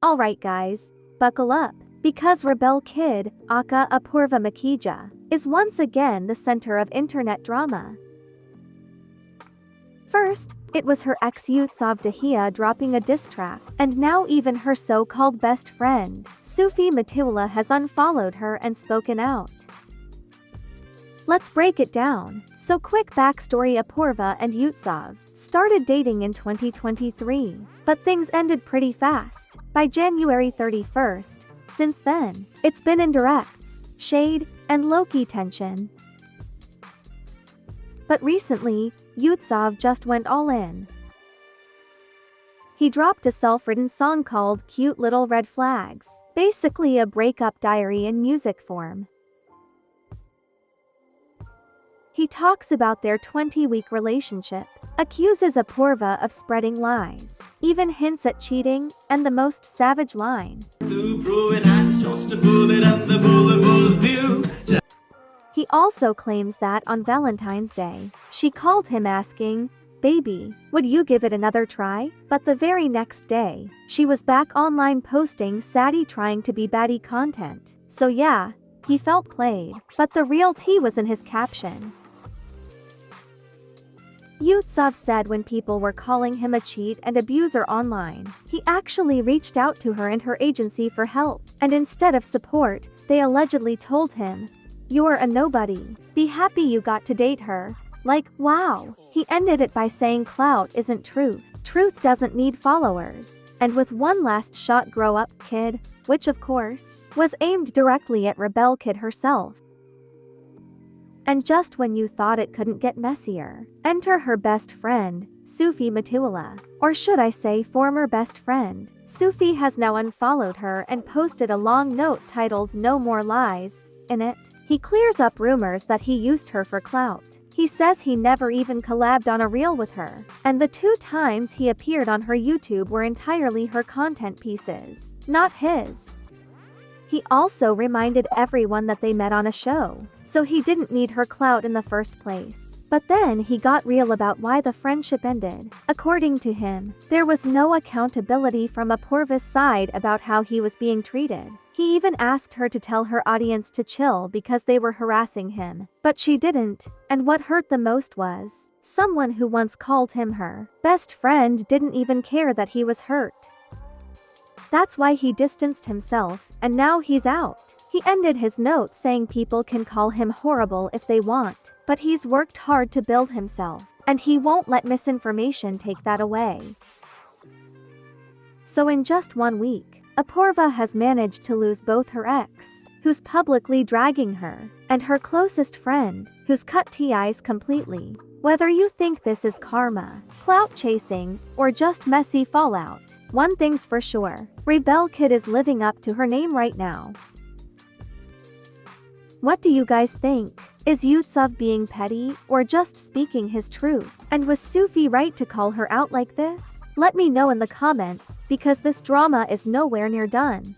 Alright guys, buckle up, because rebel kid, Aka Apurva Makija, is once again the center of internet drama. First, it was her ex Utsav Dahia dropping a diss track, and now even her so-called best friend, Sufi has unfollowed her and spoken out. Let's break it down. So quick backstory: Apurva and Utsav started dating in 2023, but things ended pretty fast by January 31st. Since then, it's been indirects, shade, and low-key tension. But recently, Utsav just went all in. He dropped a self-written song called Cute Little Red Flags, basically a breakup diary in music form. He talks about their 20-week relationship, accuses Apurva of spreading lies, even hints at cheating, and the most savage line. He also claims that on Valentine's Day, she called him asking, "Baby, would you give it another try?" But the very next day, she was back online posting saddy trying to be baddie content. So yeah, he felt played, but the real tea was in his caption. Utsav said when people were calling him a cheat and abuser online, he actually reached out to her and her agency for help, and instead of support, they allegedly told him, "You're a nobody. Be happy you got to date her." Like, wow. He ended it by saying clout isn't truth. Truth doesn't need followers. And with one last shot, "Grow up, kid," which of course, was aimed directly at Rebel Kid herself. And just when you thought it couldn't get messier, enter her best friend, Sufi or should I say former best friend. Sufi has now unfollowed her and posted a long note titled "No More Lies." In it, he clears up rumors that he used her for clout. He says he never even collabed on a reel with her, and the 2 times he appeared on her YouTube were entirely her content pieces, not his. He also reminded everyone that they met on a show, so he didn't need her clout in the first place. But then he got real about why the friendship ended. According to him, there was no accountability from Apurva's side about how he was being treated. He even asked her to tell her audience to chill because they were harassing him, but she didn't, and what hurt the most was, someone who once called him her best friend didn't even care that he was hurt. That's why he distanced himself, and now he's out. He ended his note saying people can call him horrible if they want, but he's worked hard to build himself, and he won't let misinformation take that away. So in just 1 week, Apurva has managed to lose both her ex, who's publicly dragging her, and her closest friend, who's cut ties completely. Whether you think this is karma, clout chasing, or just messy fallout, one thing's for sure, Rebel Kid is living up to her name right now. What do you guys think? Is Utsav being petty, or just speaking his truth? And was Sufi right to call her out like this? Let me know in the comments, because this drama is nowhere near done.